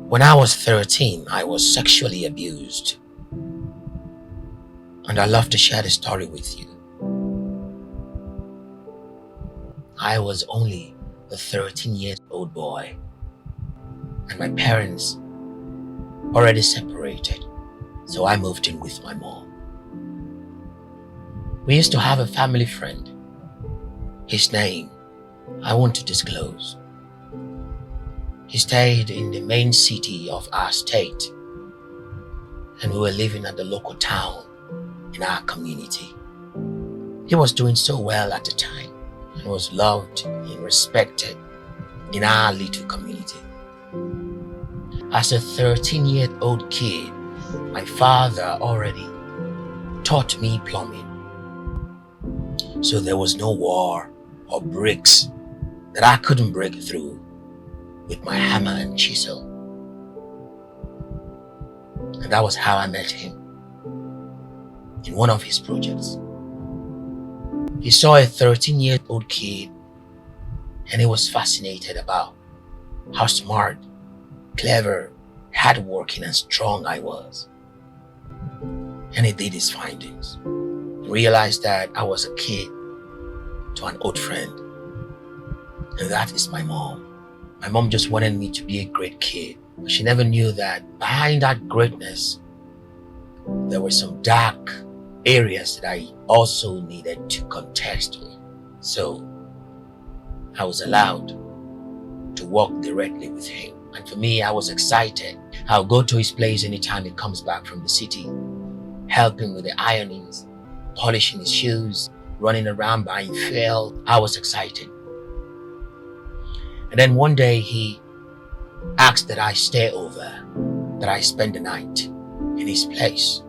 When I was 13, I was sexually abused, and I love to share the story with you. I was only a 13-year-old boy, and my parents already separated, so I moved in with my mom. We used to have a family friend. His name, I want to disclose. He stayed in the main city of our state, and we were living at the local town in our community. He was doing so well at the time and was loved and respected in our little community. As a 13-year-old kid, my father already taught me plumbing. So there was no wall or bricks that I couldn't break through with my hammer and chisel. And that was how I met him in one of his projects. He saw a 13-year-old kid and he was fascinated about how smart, clever, hardworking and strong I was. And he did his findings. He realized that I was a kid to an old friend. And that is my mom. My mom just wanted me to be a great kid. But she never knew that behind that greatness, there were some dark areas that I also needed to contest with. So I was allowed to walk directly with him. And for me, I was excited. I'll go to his place anytime he comes back from the city, help him with the ironings, polishing his shoes, running around buying fuel. I was excited. And then one day he asked that I stay over, that I spend the night in his place.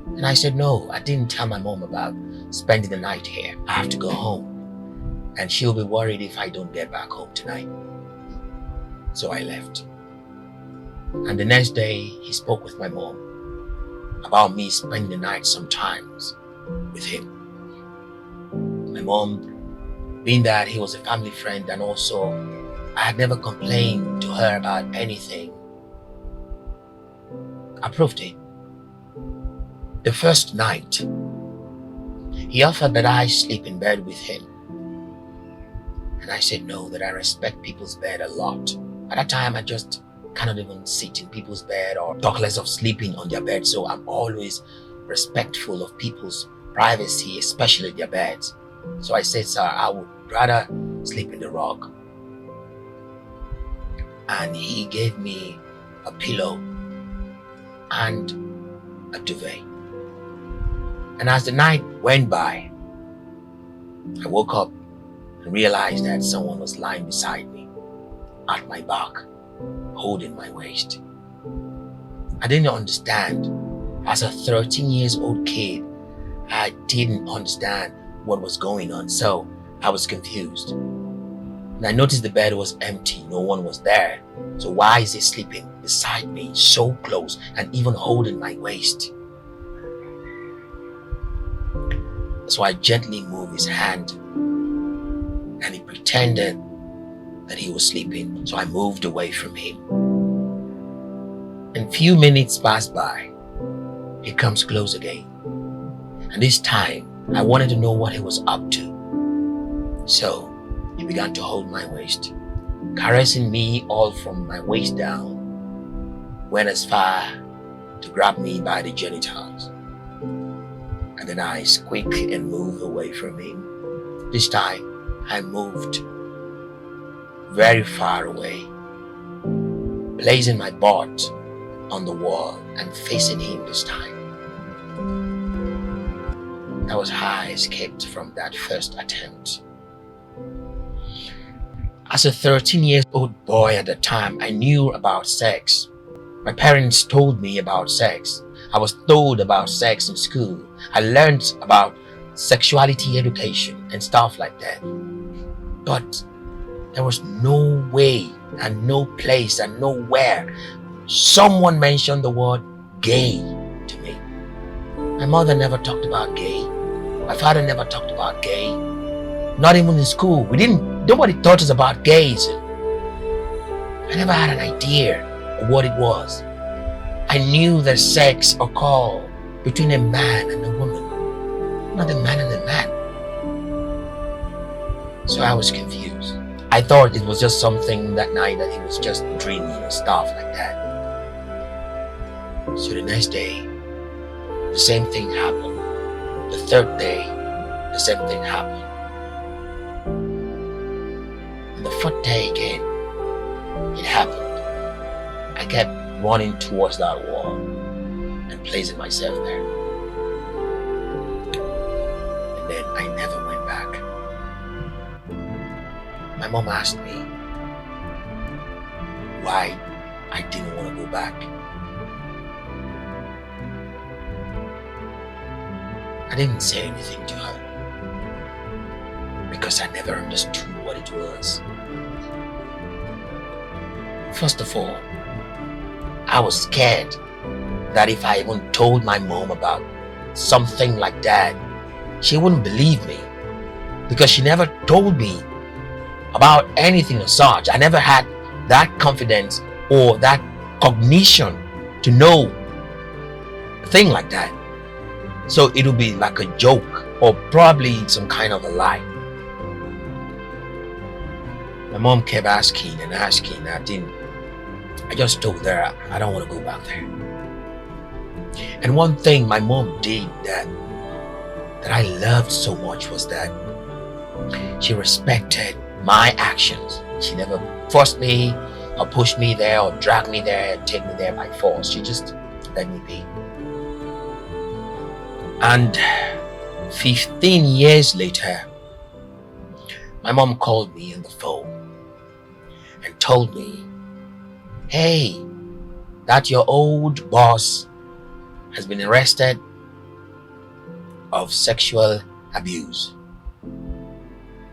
And I said, no, I didn't tell my mom about spending the night here. I have to go home. And she'll be worried if I don't get back home tonight. So I left. And the next day, he spoke with my mom about me spending the night sometimes with him. My mom, being that he was a family friend and also I had never complained to her about anything, approved it. The first night, he offered that I sleep in bed with him. And I said no, that I respect people's bed a lot. At that time, I just cannot even sit in people's bed or talk less of sleeping on their bed. So I'm always respectful of people's privacy, especially their beds. So I said, sir, I would rather sleep in the rug. And he gave me a pillow and a duvet. And as the night went by, I woke up and realized that someone was lying beside me at my back, holding my waist. I didn't understand. As a 13-year-old kid, I didn't understand what was going on, so I was confused. And I noticed the bed was empty, no one was there. So why is he sleeping beside me, so close, and even holding my waist? So I gently moved his hand, and he pretended that he was sleeping. So I moved away from him. And few minutes passed by. He comes close again. And this time, I wanted to know what he was up to. So he began to hold my waist, caressing me all from my waist down, went as far to grab me by the genitals. And then I squeaked and moved away from him. This time, I moved very far away, placing my butt on the wall and facing him this time. That was how I escaped from that first attempt. As a 13-year-old boy at the time, I knew about sex. My parents told me about sex. I was told about sex in school. I learned about sexuality education and stuff like that. But there was no way and no place and nowhere someone mentioned the word gay to me. My mother never talked about gay. My father never talked about gay. Not even in school. Nobody taught us about gays. I never had an idea what it was. I knew that sex occurred between a man and a woman, not a man and a man. So I was confused. I thought it was just something that night that he was just dreaming and stuff like that. So the next day, the same thing happened. The third day, the same thing happened. And the fourth day again, it happened. I kept running towards that wall and placing myself there. And then I never went back. My mom asked me why I didn't want to go back. I didn't say anything to her because I never understood what it was. First of all, I was scared that if I even told my mom about something like that, she wouldn't believe me because she never told me about anything of such. I never had that confidence or that cognition to know a thing like that. So it would be like a joke or probably some kind of a lie. My mom kept asking and asking. I just told her I don't want to go back there. And one thing my mom did that I loved so much was that she respected my actions. She never forced me or pushed me there or dragged me there, take me there by force. She just let me be. And 15 years later, my mom called me on the phone and told me, "Hey, that your old boss has been arrested of sexual abuse."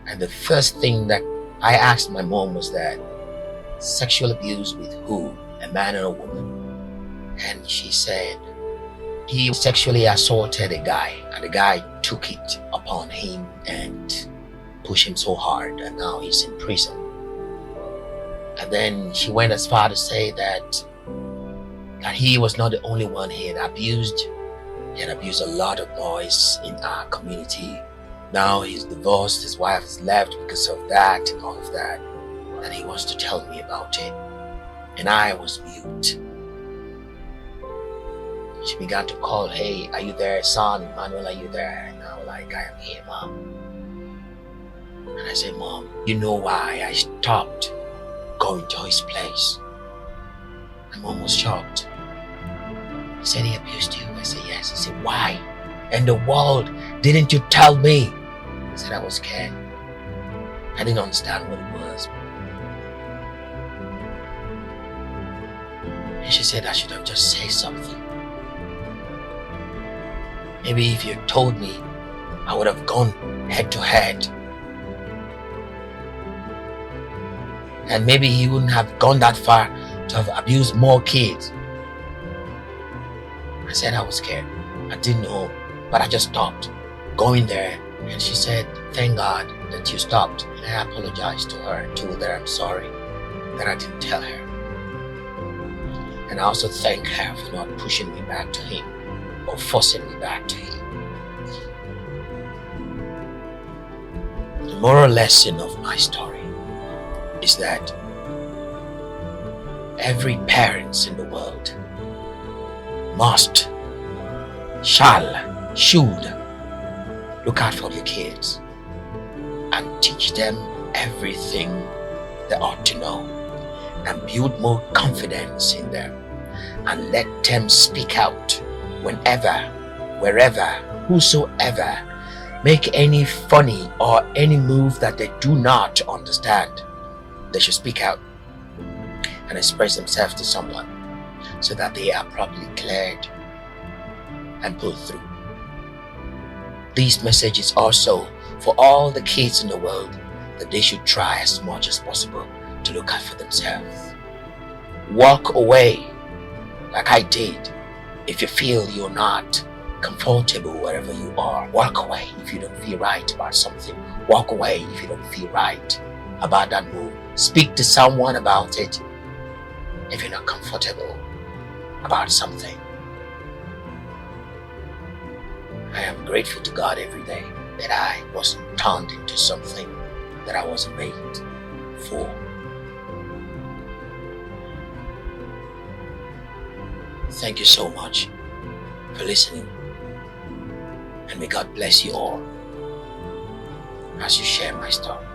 And the first thing that I asked my mom was that, sexual abuse with who? A man or a woman? And she said, he sexually assaulted a guy and the guy took it upon him and pushed him so hard and now he's in prison. And then she went as far to say that he was not the only one he had abused. He had abused a lot of boys in our community. Now he's divorced, his wife has left because of that and all of that. And he wants to tell me about it. And I was mute. She began to call, "Hey, are you there, son? Emmanuel, are you there?" And I was like, "I am here, Mom." And I said, "Mom, you know why I stopped going to his place?" My mom was shocked. He said, "He abused you?" I said, "Yes." He said, "Why? In the world, didn't you tell me?" I said, "I was scared. I didn't understand what it was." And she said, "I should have just said something. Maybe if you told me, I would have gone head to head. And maybe he wouldn't have gone that far to have abused more kids." I said I was scared. I didn't know, but I just stopped going there. And she said, "Thank God that you stopped." And I apologized to her and told her I'm sorry that I didn't tell her. And I also thank her for not pushing me back to him or forcing me back to him. The moral lesson of my story is that every parent in the world must, should look out for your kids and teach them everything they ought to know and build more confidence in them and let them speak out whenever, wherever, whosoever make any funny or any move that they do not understand. They should speak out and express themselves to someone so that they are properly cleared and pulled through. This message is also for all the kids in the world that they should try as much as possible to look out for themselves. Walk away like I did. If you feel you're not comfortable wherever you are, walk away. If you don't feel right about something, walk away. If you don't feel right about that move, speak to someone about it if you're not comfortable about something. I am grateful to God every day that I wasn't turned into something that I wasn't made for. Thank you so much for listening, and may God bless you all as you share my story.